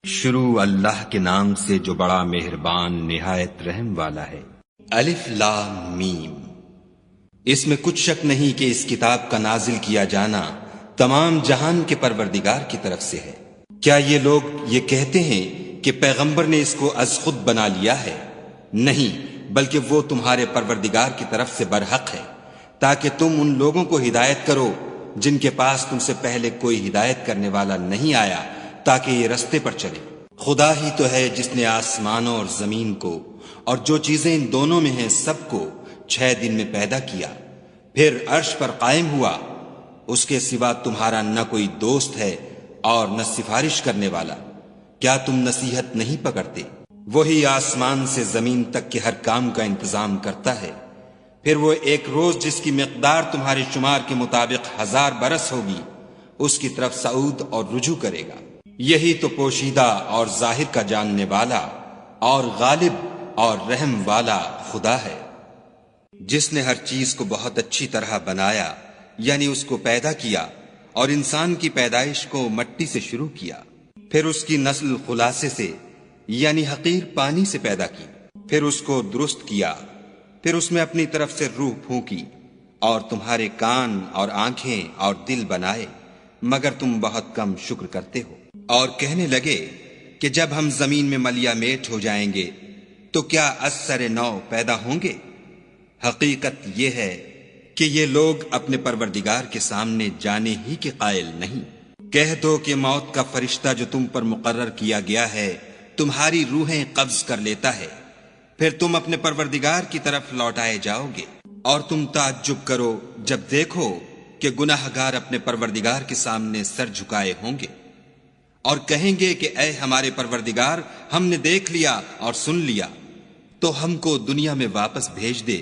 شروع اللہ کے نام سے جو بڑا مہربان نہایت رحم والا ہے۔ الف لام میم۔ اس میں کچھ شک نہیں کہ اس کتاب کا نازل کیا جانا تمام جہان کے پروردگار کی طرف سے ہے۔ کیا یہ لوگ یہ کہتے ہیں کہ پیغمبر نے اس کو از خود بنا لیا ہے؟ نہیں، بلکہ وہ تمہارے پروردگار کی طرف سے برحق ہے، تاکہ تم ان لوگوں کو ہدایت کرو جن کے پاس تم سے پہلے کوئی ہدایت کرنے والا نہیں آیا، تاکہ یہ رستے پر چلے۔ خدا ہی تو ہے جس نے آسمانوں اور زمین کو اور جو چیزیں ان دونوں میں ہیں سب کو 6 دن میں پیدا کیا، پھر عرش پر قائم ہوا۔ اس کے سوا تمہارا نہ کوئی دوست ہے اور نہ سفارش کرنے والا۔ کیا تم نصیحت نہیں پکڑتے؟ وہی آسمان سے زمین تک کے ہر کام کا انتظام کرتا ہے، پھر وہ ایک روز جس کی مقدار تمہارے شمار کے مطابق 1000 برس ہوگی، اس کی طرف صعود اور رجوع کرے گا۔ یہی تو پوشیدہ اور ظاہر کا جاننے والا اور غالب اور رحم والا خدا ہے، جس نے ہر چیز کو بہت اچھی طرح بنایا، یعنی اس کو پیدا کیا اور انسان کی پیدائش کو مٹی سے شروع کیا، پھر اس کی نسل خلاصے سے یعنی حقیر پانی سے پیدا کی، پھر اس کو درست کیا، پھر اس میں اپنی طرف سے روح پھونکی اور تمہارے کان اور آنکھیں اور دل بنائے، مگر تم بہت کم شکر کرتے ہو۔ اور کہنے لگے کہ جب ہم زمین میں ملیا میٹ ہو جائیں گے تو کیا از سر نو پیدا ہوں گے؟ حقیقت یہ ہے کہ یہ لوگ اپنے پروردگار کے سامنے جانے ہی کے قائل نہیں۔ کہہ دو کہ موت کا فرشتہ جو تم پر مقرر کیا گیا ہے تمہاری روحیں قبض کر لیتا ہے، پھر تم اپنے پروردگار کی طرف لوٹائے جاؤ گے، اور تم تعجب کرو جب دیکھو کہ گناہ گار اپنے پروردگار کے سامنے سر جھکائے ہوں گے اور کہیں گے کہ اے ہمارے پروردگار، ہم نے دیکھ لیا اور سن لیا، تو ہم کو دنیا میں واپس بھیج دے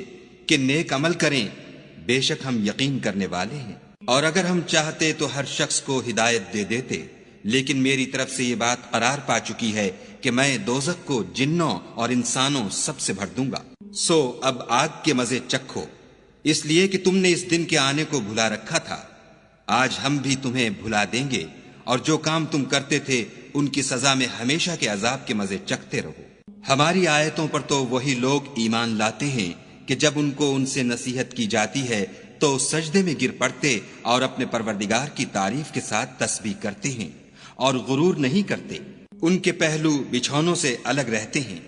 کہ نیک عمل کریں، بے شک ہم یقین کرنے والے ہیں۔ اور اگر ہم چاہتے تو ہر شخص کو ہدایت دے دیتے، لیکن میری طرف سے یہ بات قرار پا چکی ہے کہ میں دوزخ کو جنوں اور انسانوں سب سے بھر دوں گا۔ سو اب آگ کے مزے چکھو، اس لیے کہ تم نے اس دن کے آنے کو بھلا رکھا تھا۔ آج ہم بھی تمہیں بھلا دیں گے، اور جو کام تم کرتے تھے ان کی سزا میں ہمیشہ کے عذاب کے مزے چکھتے رہو۔ ہماری آیتوں پر تو وہی لوگ ایمان لاتے ہیں کہ جب ان کو ان سے نصیحت کی جاتی ہے تو سجدے میں گر پڑتے اور اپنے پروردگار کی تعریف کے ساتھ تسبیح کرتے ہیں اور غرور نہیں کرتے۔ ان کے پہلو بچھونوں سے الگ رہتے ہیں،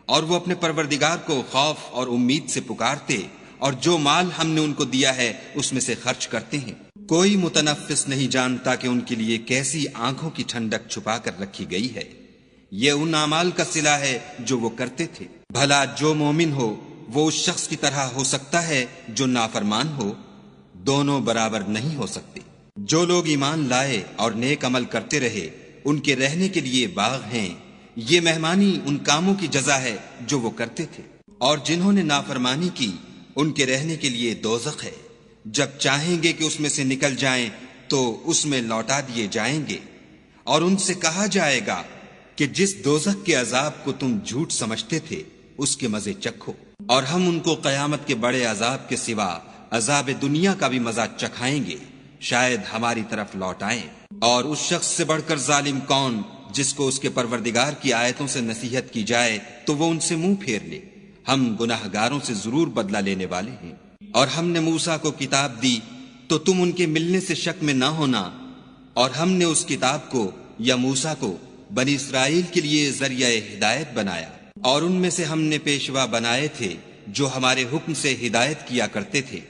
اور وہ اپنے پروردگار کو خوف اور امید سے پکارتے، اور جو مال ہم نے ان کو دیا ہے اس میں سے خرچ کرتے ہیں۔ کوئی متنفس نہیں جانتا کہ ان کے لیے کیسی آنکھوں کی ٹھنڈک چھپا کر رکھی گئی ہے۔ یہ ان اعمال کا صلہ ہے جو وہ کرتے تھے۔ بھلا جو مومن ہو وہ اس شخص کی طرح ہو سکتا ہے جو نافرمان ہو؟ دونوں برابر نہیں ہو سکتے۔ جو لوگ ایمان لائے اور نیک عمل کرتے رہے ان کے رہنے کے لیے باغ ہیں، یہ مہمانی ان کاموں کی جزا ہے جو وہ کرتے تھے۔ اور جنہوں نے نافرمانی کی ان کے رہنے کے لیے دوزخ ہے، جب چاہیں گے کہ اس میں سے نکل جائیں تو اس میں لوٹا دیے جائیں گے، اور ان سے کہا جائے گا کہ جس دوزخ کے عذاب کو تم جھوٹ سمجھتے تھے اس کے مزے چکھو، اور ہم ان کو قیامت کے بڑے عذاب کے سوا عذاب دنیا کا بھی مزہ چکھائیں گے، شاید ہماری طرف لوٹائیں۔ اور اس شخص سے بڑھ کر ظالم کون جس کو اس کے پروردگار کی آیتوں سے نصیحت کی جائے تو وہ ان سے منہ پھیر لے۔ ہم گناہ گاروں سے ضرور بدلہ لینے والے ہیں۔ اور ہم نے موسیٰ کو کتاب دی تو تم ان کے ملنے سے شک میں نہ ہونا، اور ہم نے اس کتاب کو یا موسیٰ کو بنی اسرائیل کے لیے ذریعہ ہدایت بنایا، اور ان میں سے ہم نے پیشوا بنائے تھے جو ہمارے حکم سے ہدایت کیا کرتے تھے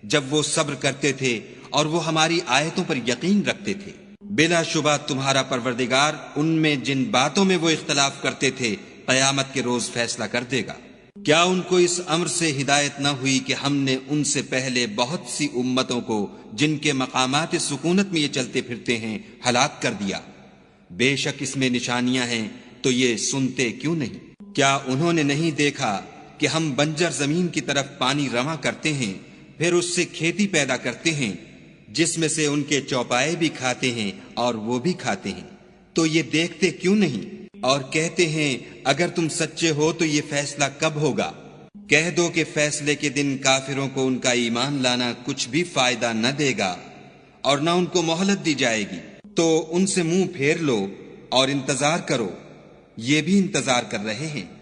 جب وہ صبر کرتے تھے اور وہ ہماری آیتوں پر یقین رکھتے تھے۔ بلا شبہ تمہارا پروردگار ان میں جن باتوں میں وہ اختلاف کرتے تھے قیامت کے روز فیصلہ کر دے گا۔ کیا ان کو اس امر سے ہدایت نہ ہوئی کہ ہم نے ان سے پہلے بہت سی امتوں کو جن کے مقامات سکونت میں یہ چلتے پھرتے ہیں ہلاک کر دیا؟ بے شک اس میں نشانیاں ہیں، تو یہ سنتے کیوں نہیں؟ کیا انہوں نے نہیں دیکھا کہ ہم بنجر زمین کی طرف پانی رواں کرتے ہیں، پھر اس سے کھیتی پیدا کرتے ہیں جس میں سے ان کے چوپائے بھی کھاتے ہیں اور وہ بھی کھاتے ہیں، تو یہ دیکھتے کیوں نہیں؟ اور کہتے ہیں اگر تم سچے ہو تو یہ فیصلہ کب ہوگا؟ کہہ دو کہ فیصلے کے دن کافروں کو ان کا ایمان لانا کچھ بھی فائدہ نہ دے گا اور نہ ان کو مہلت دی جائے گی، تو ان سے منہ پھیر لو اور انتظار کرو، یہ بھی انتظار کر رہے ہیں۔